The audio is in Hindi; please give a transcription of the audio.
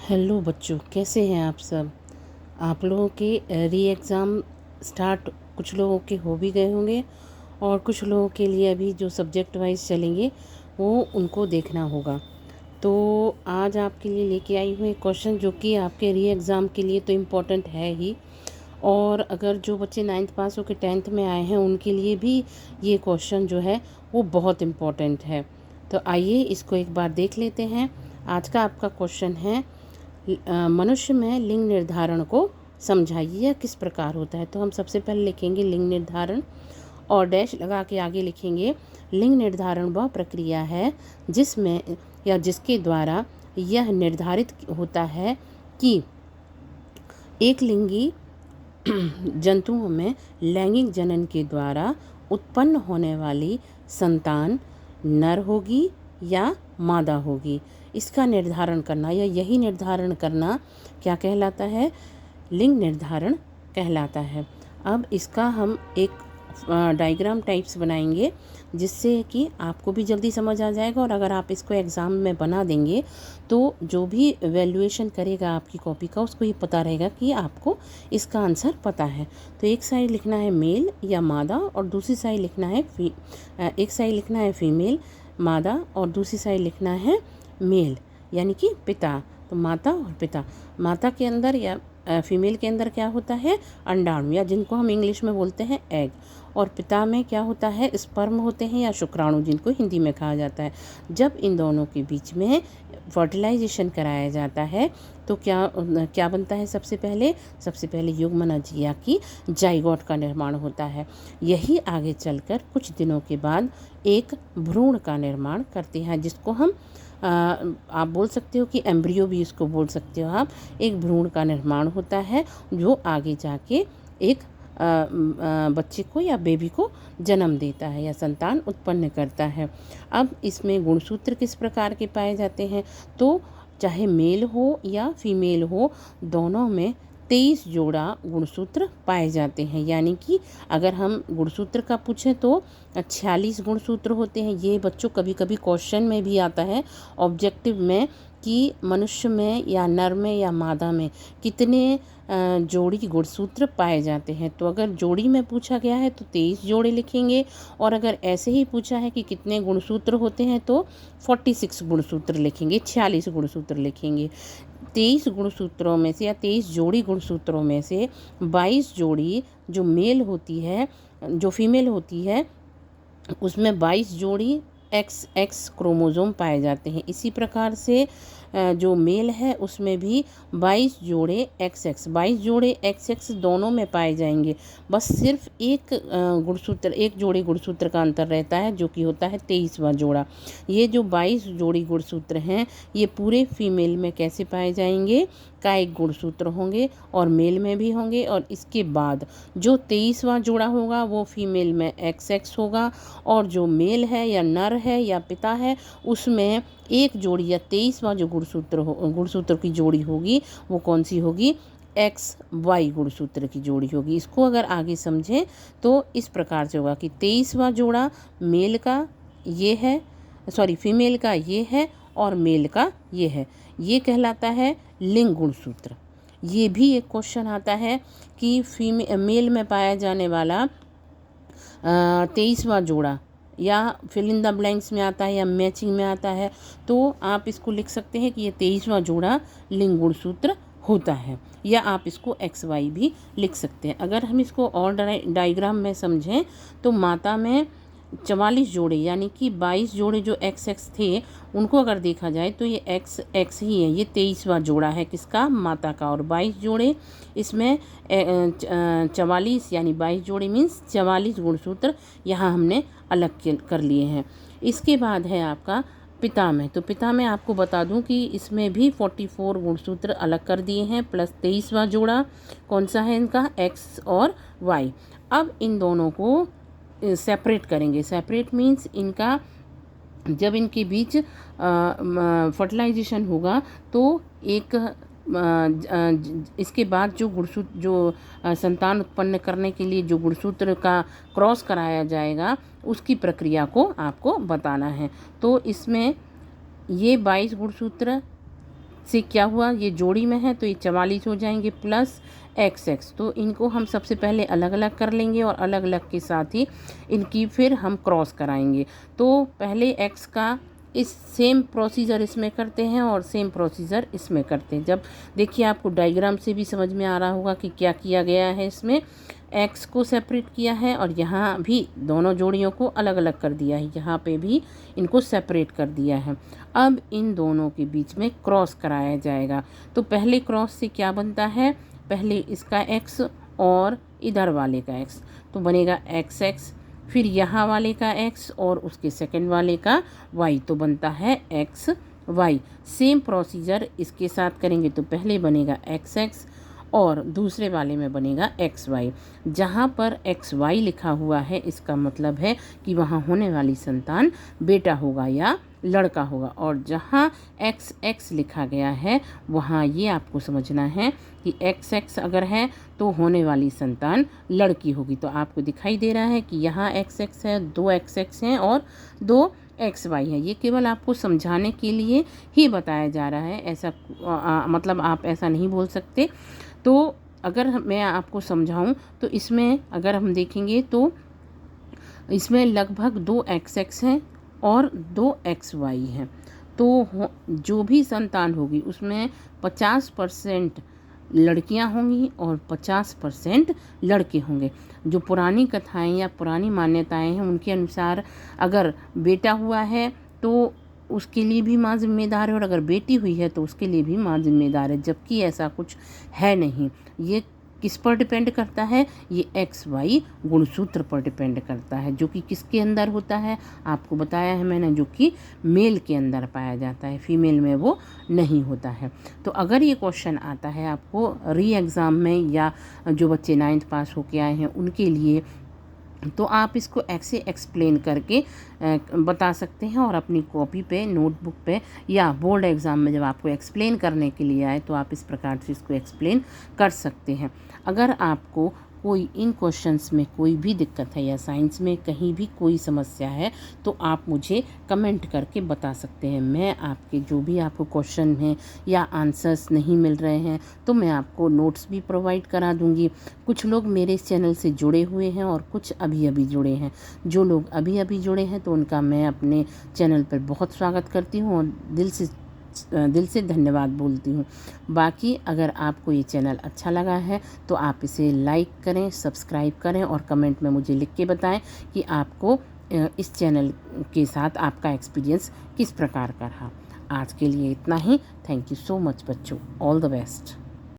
हेलो बच्चों, कैसे हैं आप सब। आप लोगों के री एग्ज़ाम स्टार्ट कुछ लोगों के हो भी गए होंगे और कुछ लोगों के लिए अभी जो सब्जेक्ट वाइज चलेंगे वो उनको देखना होगा। तो आज आपके लिए लेके आई हूँ एक क्वेश्चन जो कि आपके री एग्ज़ाम के लिए तो इम्पोर्टेंट है ही, और अगर जो बच्चे 9th पास होकर 10th में आए हैं उनके लिए भी ये क्वेश्चन जो है वो बहुत इम्पोर्टेंट है। तो आइए इसको एक बार देख लेते हैं। आज का आपका क्वेश्चन है, मनुष्य में लिंग निर्धारण को समझाइए, यह किस प्रकार होता है। तो हम सबसे पहले लिखेंगे लिंग निर्धारण और डैश लगा के आगे लिखेंगे लिंग निर्धारण वह प्रक्रिया है जिसमें या जिसके द्वारा यह निर्धारित होता है कि एक लिंगी जंतुओं में लैंगिक जनन के द्वारा उत्पन्न होने वाली संतान नर होगी या मादा होगी। इसका निर्धारण करना या यही निर्धारण करना क्या कहलाता है, लिंग निर्धारण कहलाता है। अब इसका हम एक डायग्राम टाइप्स बनाएंगे जिससे कि आपको भी जल्दी समझ आ जाएगा, और अगर आप इसको एग्ज़ाम में बना देंगे तो जो भी वैल्यूएशन करेगा आपकी कॉपी का उसको ये पता रहेगा कि आपको इसका आंसर पता है। तो एक साइड लिखना है मेल या मादा और दूसरी साइड लिखना है एक साइड लिखना है फीमेल मादा और दूसरी साइड लिखना है मेल यानी कि पिता। तो माता और पिता, माता के अंदर या फीमेल के अंदर क्या होता है, अंडाणु या जिनको हम इंग्लिश में बोलते हैं एग, और पिता में क्या होता है, स्पर्म होते हैं या शुक्राणु जिनको हिंदी में कहा जाता है। जब इन दोनों के बीच में फर्टिलाइजेशन कराया जाता है तो क्या बनता है, सबसे पहले युग्मनज की जाइगोट का निर्माण होता है। यही आगे चलकर कुछ दिनों के बाद एक भ्रूण का निर्माण करते हैं जिसको हम आप बोल सकते हो कि एम्ब्रियो भी इसको बोल सकते हो आप। एक भ्रूण का निर्माण होता है जो आगे जाके एक बच्चे को या बेबी को जन्म देता है या संतान उत्पन्न करता है। अब इसमें गुणसूत्र किस प्रकार के पाए जाते हैं, तो चाहे मेल हो या फीमेल हो दोनों में 23 जोड़ा गुणसूत्र पाए जाते हैं। यानी कि अगर हम गुणसूत्र का पूछें तो 46 गुणसूत्र होते हैं। ये बच्चों कभी कभी क्वेश्चन में भी आता है ऑब्जेक्टिव में कि मनुष्य में या नर में या मादा में कितने जोड़ी गुणसूत्र पाए जाते हैं। तो अगर जोड़ी में पूछा गया है तो 23 जोड़े लिखेंगे, और अगर ऐसे ही पूछा है कि कितने गुणसूत्र होते हैं तो 46 गुणसूत्र लिखेंगे, 46 गुणसूत्र लिखेंगे। 23 गुणसूत्रों में से या 23 जोड़ी गुणसूत्रों में से 22 जोड़ी जो मेल होती है, जो फीमेल होती है उसमें 22 जोड़ी XX क्रोमोसोम पाए जाते हैं। इसी प्रकार से जो मेल है उसमें भी 22 जोड़े XX दोनों में पाए जाएंगे। बस सिर्फ एक जोड़ी गुणसूत्र का अंतर रहता है जो कि होता है 23वां जोड़ा। ये जो 22 जोड़ी गुणसूत्र हैं ये पूरे फीमेल में कैसे पाए जाएंगे, का एक गुणसूत्र होंगे और मेल में भी होंगे, और इसके बाद जो 23वां जोड़ा होगा वो फीमेल में XX होगा, और जो मेल है या नर है या पिता है उसमें एक जोड़ी या 23वां जो गुणसूत्र की जोड़ी होगी वो कौन सी होगी, XY गुणसूत्र की जोड़ी होगी। इसको अगर आगे समझें तो इस प्रकार से होगा कि 23वां जोड़ा मेल का ये है, फीमेल का ये है और मेल का ये है, ये कहलाता है लिंग गुणसूत्र। ये भी एक क्वेश्चन आता है कि मेल में पाया जाने वाला 23वां जोड़ा या फिल इन द ब्लैंक्स में आता है या मैचिंग में आता है, तो आप इसको लिख सकते हैं कि ये 23वां जोड़ा लिंग गुणसूत्र होता है, या आप इसको XY भी लिख सकते हैं। अगर हम इसको और डायग्राम में समझें तो माता में 44 जोड़े यानी कि 22 जोड़े जो XX थे उनको अगर देखा जाए तो ये XX ही है, ये 23वां जोड़ा है किसका, माता का, और 22 जोड़े इसमें 44 यानी 22 जोड़े मीन्स 44 गुणसूत्र यहाँ हमने अलग कर लिए हैं। इसके बाद है आपका पिता में। तो पिता में आपको बता दूं कि इसमें भी 44 गुणसूत्र अलग कर दिए हैं प्लस 23वां जोड़ा कौन सा है इनका, X और Y। अब इन दोनों को सेपरेट करेंगे। सेपरेट मीन्स इनका जब इनके बीच फर्टिलाइजेशन होगा तो एक इसके बाद जो संतान उत्पन्न करने के लिए जो गुणसूत्र का क्रॉस कराया जाएगा उसकी प्रक्रिया को आपको बताना है। तो इसमें ये 22 गुणसूत्र से क्या हुआ, ये जोड़ी में है तो ये 44 हो जाएंगे प्लस XX। तो इनको हम सबसे पहले अलग अलग कर लेंगे और अलग अलग के साथ ही इनकी फिर हम क्रॉस कराएंगे। तो पहले X का इस सेम प्रोसीजर इसमें करते हैं और सेम प्रोसीजर इसमें करते हैं। जब देखिए आपको डायग्राम से भी समझ में आ रहा होगा कि क्या किया गया है। इसमें X को सेपरेट किया है और यहाँ भी दोनों जोड़ियों को अलग अलग कर दिया है, यहाँ पे भी इनको सेपरेट कर दिया है। अब इन दोनों के बीच में क्रॉस कराया जाएगा। तो पहले क्रॉस से क्या बनता है, पहले इसका X और इधर वाले का X, तो बनेगा XX, फिर यहाँ वाले का X और उसके सेकंड वाले का Y, तो बनता है XY। सेम प्रोसीजर इसके साथ करेंगे तो पहले बनेगा XX और दूसरे वाले में बनेगा XY। जहाँ पर XY लिखा हुआ है इसका मतलब है कि वहाँ होने वाली संतान बेटा होगा या लड़का होगा, और जहाँ XX लिखा गया है वहाँ ये आपको समझना है कि XX अगर है तो होने वाली संतान लड़की होगी। तो आपको दिखाई दे रहा है कि यहाँ XX है, 2 XX हैं और 2 XY है। ये केवल आपको समझाने के लिए ही बताया जा रहा है, ऐसा मतलब आप ऐसा नहीं बोल सकते। तो अगर मैं आपको समझाऊं तो इसमें अगर हम देखेंगे तो इसमें लगभग 2 XX हैं और 2 XY हैं। तो जो भी संतान होगी उसमें 50% लड़कियां होंगी और 50% लड़के होंगे। जो पुरानी कथाएं या पुरानी मान्यताएं हैं उनके अनुसार अगर बेटा हुआ है तो उसके लिए भी माँ जिम्मेदार है और अगर बेटी हुई है तो उसके लिए भी माँ जिम्मेदार है, जबकि ऐसा कुछ है नहीं। ये किस पर डिपेंड करता है, ये XY गुणसूत्र पर डिपेंड करता है, जो कि किसके अंदर होता है आपको बताया है मैंने, जो कि मेल के अंदर पाया जाता है, फीमेल में वो नहीं होता है। तो अगर ये क्वेश्चन आता है आपको री एग्ज़ाम में या जो बच्चे 9th पास होके आए हैं उनके लिए, तो आप इसको ऐसे एक्सप्लेन करके बता सकते हैं और अपनी कॉपी पे, नोटबुक पे या बोर्ड एग्ज़ाम में जब आपको एक्सप्लेन करने के लिए आए तो आप इस प्रकार से इसको एक्सप्लेन कर सकते हैं। अगर आपको कोई इन क्वेश्चंस में कोई भी दिक्कत है या साइंस में कहीं भी कोई समस्या है तो आप मुझे कमेंट करके बता सकते हैं। मैं आपके जो भी आपको क्वेश्चन हैं या आंसर्स नहीं मिल रहे हैं तो मैं आपको नोट्स भी प्रोवाइड करा दूंगी। कुछ लोग मेरे इस चैनल से जुड़े हुए हैं और कुछ अभी अभी जुड़े हैं। जो लोग अभी अभी जुड़े हैं तो उनका मैं अपने चैनल पर बहुत स्वागत करती हूँ और दिल से धन्यवाद बोलती हूँ। बाकी अगर आपको ये चैनल अच्छा लगा है तो आप इसे लाइक करें, सब्सक्राइब करें और कमेंट में मुझे लिख के बताएं कि आपको इस चैनल के साथ आपका एक्सपीरियंस किस प्रकार का रहा। आज के लिए इतना ही। थैंक यू सो मच बच्चों, ऑल द बेस्ट।